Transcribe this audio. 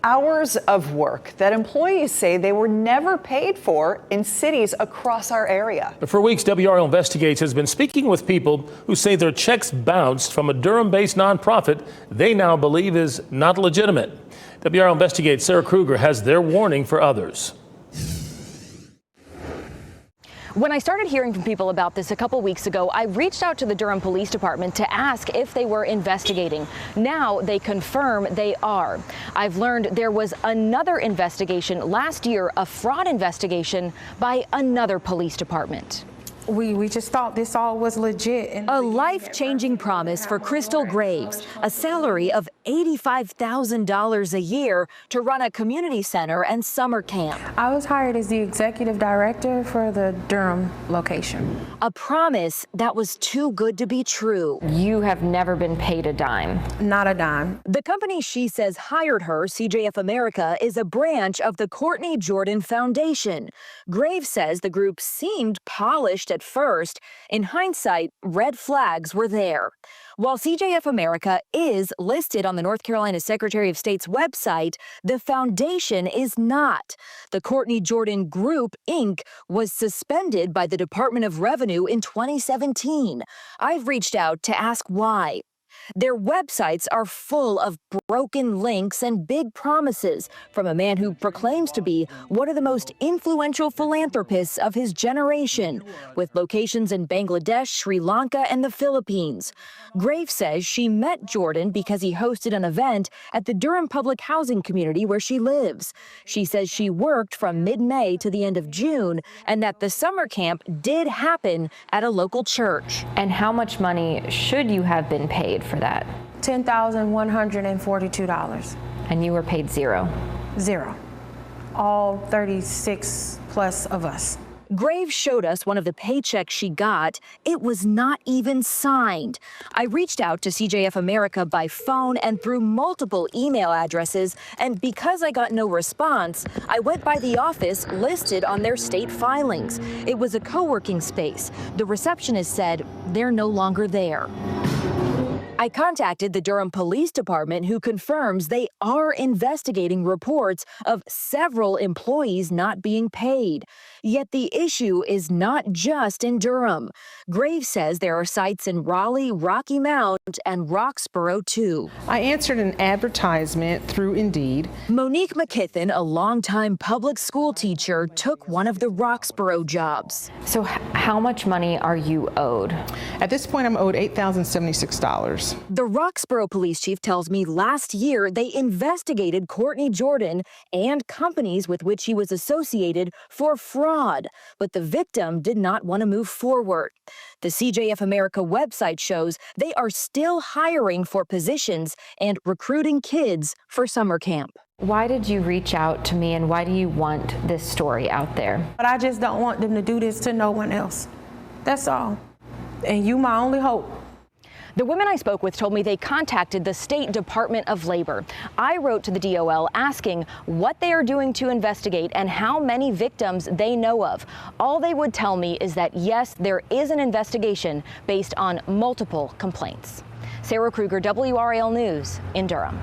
hours of work that employees say they were never paid for in cities across our area. For weeks, WRAL Investigates has been speaking with people who say their checks bounced from a Durham-based nonprofit they now believe is not legitimate. WRAL Investigates' Sarah Kruger has their warning for others. When I started hearing from people about this a couple weeks ago, I reached out to the Durham Police Department to ask if they were investigating. Now they confirm they are. I've learned there was another investigation last year, a fraud investigation by another police department. We just thought this all was legit. A life-changing promise for Crystal Graves, a salary of $85,000 a year to run a community center and summer camp. I was hired as the executive director for the Durham location. A promise that was too good to be true. You have never been paid a dime. Not a dime. The company she says hired her, CJF America, is a branch of the Courtney Jordan Foundation. Graves says the group seemed polished at first. In hindsight, red flags were there. While CJF America is listed on the North Carolina Secretary of State's website, the foundation is not. The Courtney Jordan Group, Inc. was suspended by the Department of Revenue in 2017. I've reached out to ask why. Their websites are full of broken links and big promises from a man who proclaims to be one of the most influential philanthropists of his generation, with locations in Bangladesh, Sri Lanka, and the Philippines. Graves says she met Jordan because he hosted an event at the Durham public housing community where she lives. She says she worked from mid-May to the end of June, and that the summer camp did happen at a local church. And how much money should you have been paid for that? $10,142. And you were paid zero? Zero. All 36 plus of us. Graves showed us one of the paychecks she got. It was not even signed. I reached out to CJF America by phone and through multiple email addresses, and because I got no response, I went by the office listed on their state filings. It was a co-working space. The receptionist said they're no longer there. I contacted the Durham Police Department, who confirms they are investigating reports of several employees not being paid. Yet the issue is not just in Durham. Graves says there are sites in Raleigh, Rocky Mount, and Roxborough, too. I answered an advertisement through Indeed. Monique McKithen, a longtime public school teacher, took one of the Roxborough jobs. So how much money are you owed? At this point, I'm owed $8,076. The Roxborough police chief tells me last year they investigated Courtney Jordan and companies with which he was associated for fraud, but the victim did not want to move forward. The CJF America website shows they are still hiring for positions and recruiting kids for summer camp. Why did you reach out to me, and why do you want this story out there? But I just don't want them to do this to no one else. That's all. And you my only hope. The women I spoke with told me they contacted the State Department of Labor. I wrote to the DOL asking what they are doing to investigate and how many victims they know of. All they would tell me is that, yes, there is an investigation based on multiple complaints. Sarah Kruger, WRAL News in Durham.